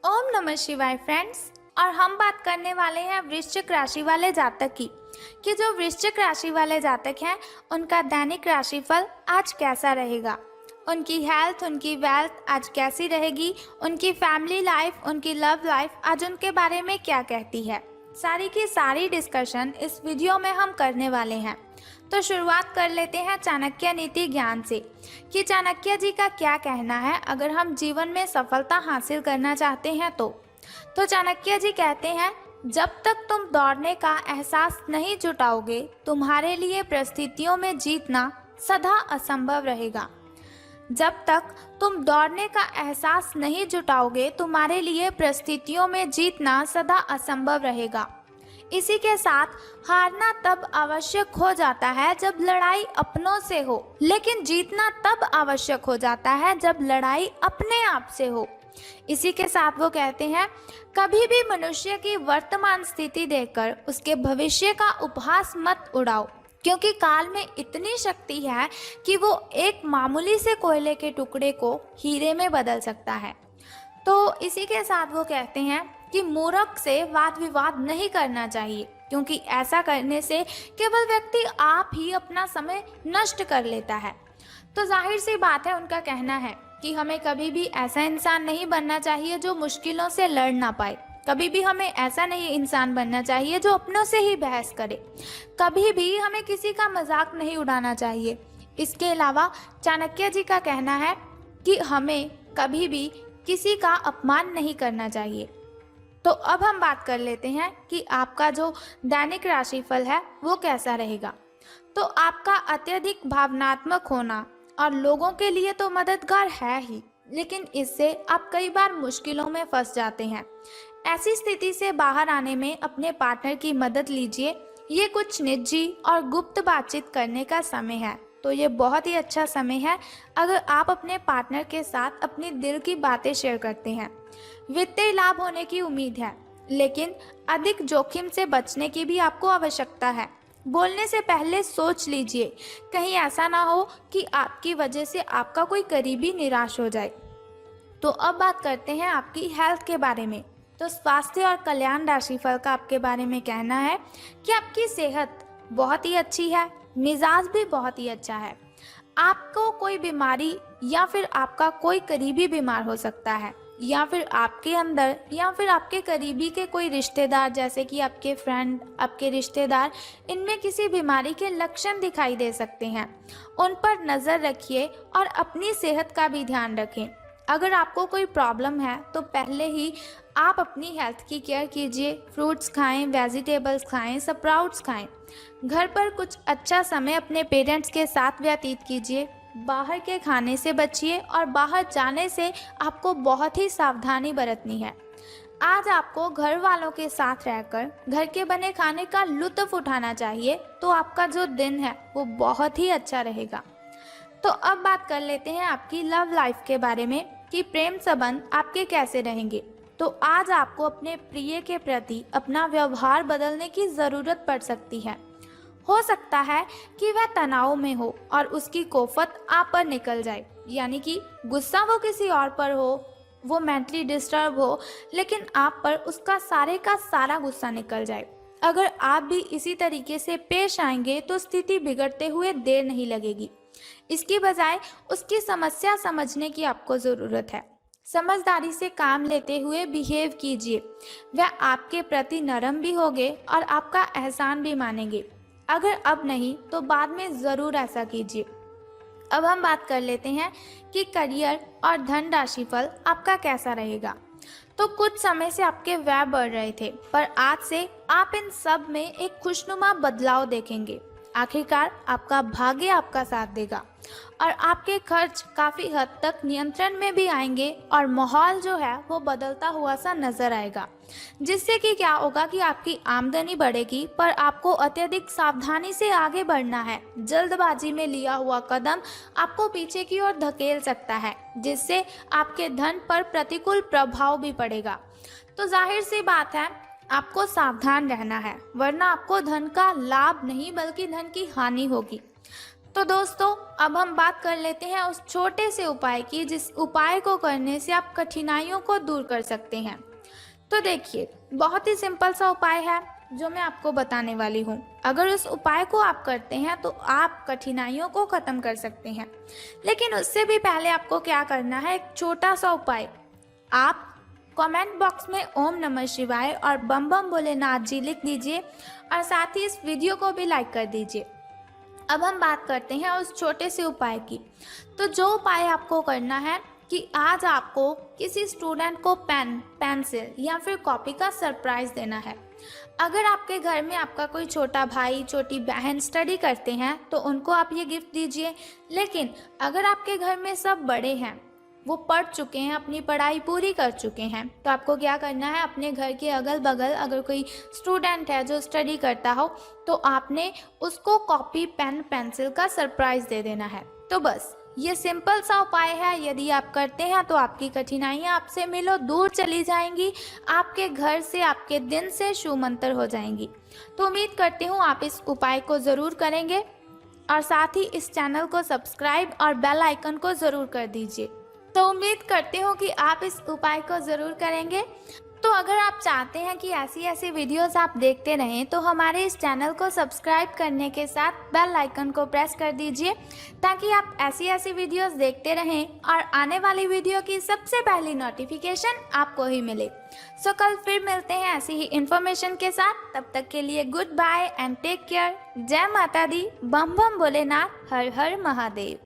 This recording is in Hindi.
ओम नमः शिवाय फ्रेंड्स। और हम बात करने वाले हैं वृश्चिक राशि वाले जातक की कि जो वृश्चिक राशि वाले जातक हैं उनका दैनिक राशिफल आज कैसा रहेगा, उनकी हेल्थ, उनकी वेल्थ आज कैसी रहेगी, उनकी फैमिली लाइफ, उनकी लव लाइफ आज उनके बारे में क्या कहती है। सारी की सारी डिस्कशन इस वीडियो में हम करने वाले हैं। तो शुरुआत कर लेते हैं चाणक्य नीति ज्ञान से कि चाणक्य जी का क्या कहना है अगर हम जीवन में सफलता हासिल करना चाहते हैं तो चाणक्य जी कहते हैं, जब तक तुम दौड़ने का एहसास नहीं जुटाओगे तुम्हारे लिए परिस्थितियों में जीतना सदा असंभव रहेगा। जब तक तुम दौड़ने का एहसास नहीं जुटाओगे तुम्हारे लिए परिस्थितियों में जीतना सदा असंभव रहेगा। इसी के साथ हारना तब आवश्यक हो जाता है जब लड़ाई अपनों से हो, लेकिन जीतना तब आवश्यक हो जाता है जब लड़ाई अपने आप से हो। इसी के साथ वो कहते हैं, कभी भी मनुष्य की वर्तमान स्थिति देखकर उसके भविष्य का उपहास मत उड़ाओ, क्योंकि काल में इतनी शक्ति है कि वो एक मामूली से कोयले के टुकड़े को हीरे में बदल सकता है। तो इसी के साथ वो कहते हैं कि मूर्ख से वाद विवाद नहीं करना चाहिए, क्योंकि ऐसा करने से केवल व्यक्ति आप ही अपना समय नष्ट कर लेता है। तो जाहिर सी बात है, उनका कहना है कि हमें कभी भी ऐसा इंसान नहीं बनना चाहिए जो मुश्किलों से लड़ ना पाए। कभी भी हमें ऐसा नहीं इंसान बनना चाहिए जो अपनों से ही बहस करे। कभी भी हमें किसी का मजाक नहीं उड़ाना चाहिए। इसके अलावा चाणक्य जी का कहना है कि हमें कभी भी किसी का अपमान नहीं करना चाहिए। तो अब हम बात कर लेते हैं कि आपका जो दैनिक राशिफल है वो कैसा रहेगा। तो आपका अत्यधिक भावनात्मक होना और लोगों के लिए तो मददगार है ही, लेकिन इससे आप कई बार मुश्किलों में फंस जाते हैं। ऐसी स्थिति से बाहर आने में अपने पार्टनर की मदद लीजिए। ये कुछ निजी और गुप्त बातचीत करने का समय है, तो ये बहुत ही अच्छा समय है अगर आप अपने पार्टनर के साथ अपनी दिल की बातें शेयर करते हैं। वित्तीय लाभ होने की उम्मीद है, लेकिन अधिक जोखिम से बचने की भी आपको आवश्यकता है। बोलने से पहले सोच लीजिए, कहीं ऐसा ना हो कि आपकी वजह से आपका कोई करीबी निराश हो जाए। तो अब बात करते हैं आपकी हेल्थ के बारे में। तो स्वास्थ्य और कल्याण राशिफल का आपके बारे में कहना है कि आपकी सेहत बहुत ही अच्छी है, मिजाज भी बहुत ही अच्छा है। आपको कोई बीमारी या फिर आपका कोई करीबी बीमार हो सकता है, या फिर आपके अंदर या फिर आपके करीबी के कोई रिश्तेदार, जैसे कि आपके फ्रेंड, आपके रिश्तेदार, इनमें किसी बीमारी के लक्षण दिखाई दे सकते हैं। उन पर नज़र रखिए और अपनी सेहत का भी ध्यान रखें। अगर आपको कोई प्रॉब्लम है तो पहले ही आप अपनी हेल्थ की केयर कीजिए। फ्रूट्स खाएं, वेजिटेबल्स खाएं, स्प्राउट्स खाएं। घर पर कुछ अच्छा समय अपने पेरेंट्स के साथ व्यतीत कीजिए। बाहर के खाने से बचिए और बाहर जाने से आपको बहुत ही सावधानी बरतनी है। आज आपको घर वालों के साथ रहकर घर के बने खाने का लुत्फ उठाना चाहिए, तो आपका जो दिन है वो बहुत ही अच्छा रहेगा। तो अब बात कर लेते हैं आपकी लव लाइफ के बारे में कि प्रेम संबंध आपके कैसे रहेंगे। तो आज आपको अपने प्रिय के प्रति अपना व्यवहार बदलने की ज़रूरत पड़ सकती है। हो सकता है कि वह तनाव में हो और उसकी कोफत आप पर निकल जाए, यानी कि गुस्सा वो किसी और पर हो, वो मेंटली डिस्टर्ब हो, लेकिन आप पर उसका सारे का सारा गुस्सा निकल जाए। अगर आप भी इसी तरीके से पेश आएंगे तो स्थिति बिगड़ते हुए देर नहीं लगेगी। इसकी बजाय उसकी समस्या समझने की आपको ज़रूरत है। समझदारी से काम लेते हुए बिहेव कीजिए। वह आपके प्रति नरम भी होंगे और आपका एहसान भी मानेंगे। अगर अब नहीं तो बाद में ज़रूर ऐसा कीजिए। अब हम बात कर लेते हैं कि करियर और धन राशिफल आपका कैसा रहेगा। तो कुछ समय से आपके व्यय बढ़ रहे थे, पर आज से आप इन सब में एक खुशनुमा बदलाव देखेंगे। आखिरकार आपका भाग्य आपका साथ देगा और आपके खर्च काफ़ी हद तक नियंत्रण में भी आएंगे और माहौल जो है वो बदलता हुआ सा नजर आएगा, जिससे कि क्या होगा कि आपकी आमदनी बढ़ेगी, पर आपको अत्यधिक सावधानी से आगे बढ़ना है। जल्दबाजी में लिया हुआ कदम आपको पीछे की ओर धकेल सकता है, जिससे आपके धन पर प्रतिकूल प्रभाव भी पड़ेगा। तो जाहिर सी बात है, आपको सावधान रहना है, वरना आपको धन का लाभ नहीं बल्कि धन की हानि होगी। तो दोस्तों, अब हम बात कर लेते हैं उस छोटे से उपाय की जिस उपाय को करने से आप कठिनाइयों को दूर कर सकते हैं। तो देखिए, बहुत ही सिंपल सा उपाय है जो मैं आपको बताने वाली हूँ। अगर उस उपाय को आप करते हैं तो आप कठिनाइयों को ख़त्म कर सकते हैं। लेकिन उससे भी पहले आपको क्या करना है, एक छोटा सा उपाय। आप कमेंट बॉक्स में ओम नमः शिवाय और बम बम भोलेनाथ जी लिख दीजिए और साथ ही इस वीडियो को भी लाइक कर दीजिए। अब हम बात करते हैं उस छोटे से उपाय की। तो जो उपाय आपको करना है कि आज आपको किसी स्टूडेंट को पेन, पेंसिल या फिर कॉपी का सरप्राइज देना है। अगर आपके घर में आपका कोई छोटा भाई, छोटी बहन स्टडी करते हैं तो उनको आप ये गिफ्ट दीजिए। लेकिन अगर आपके घर में सब बड़े हैं, वो पढ़ चुके हैं, अपनी पढ़ाई पूरी कर चुके हैं, तो आपको क्या करना है, अपने घर के अगल बगल अगर कोई स्टूडेंट है जो स्टडी करता हो तो आपने उसको कॉपी, पेन, पेंसिल का सरप्राइज दे देना है। तो बस ये सिंपल सा उपाय है। यदि आप करते हैं तो आपकी कठिनाइयाँ आपसे मिलो दूर चली जाएंगी, आपके घर से, आपके दिन से छूमंतर हो जाएंगी। तो उम्मीद करती हूँ आप इस उपाय को ज़रूर करेंगे और साथ ही इस चैनल को सब्सक्राइब और बेल आइकन को ज़रूर कर दीजिए। तो उम्मीद करती हूँ कि आप इस उपाय को ज़रूर करेंगे। तो अगर आप चाहते हैं कि ऐसी ऐसी वीडियोस आप देखते रहें तो हमारे इस चैनल को सब्सक्राइब करने के साथ बेल आइकन को प्रेस कर दीजिए ताकि आप ऐसी ऐसी वीडियोस देखते रहें और आने वाली वीडियो की सबसे पहली नोटिफिकेशन आपको ही मिले। सो कल फिर मिलते हैं ऐसी ही इन्फॉर्मेशन के साथ। तब तक के लिए good bye and take care. जय माता दी, बम बम भोलेनाथ, हर हर महादेव।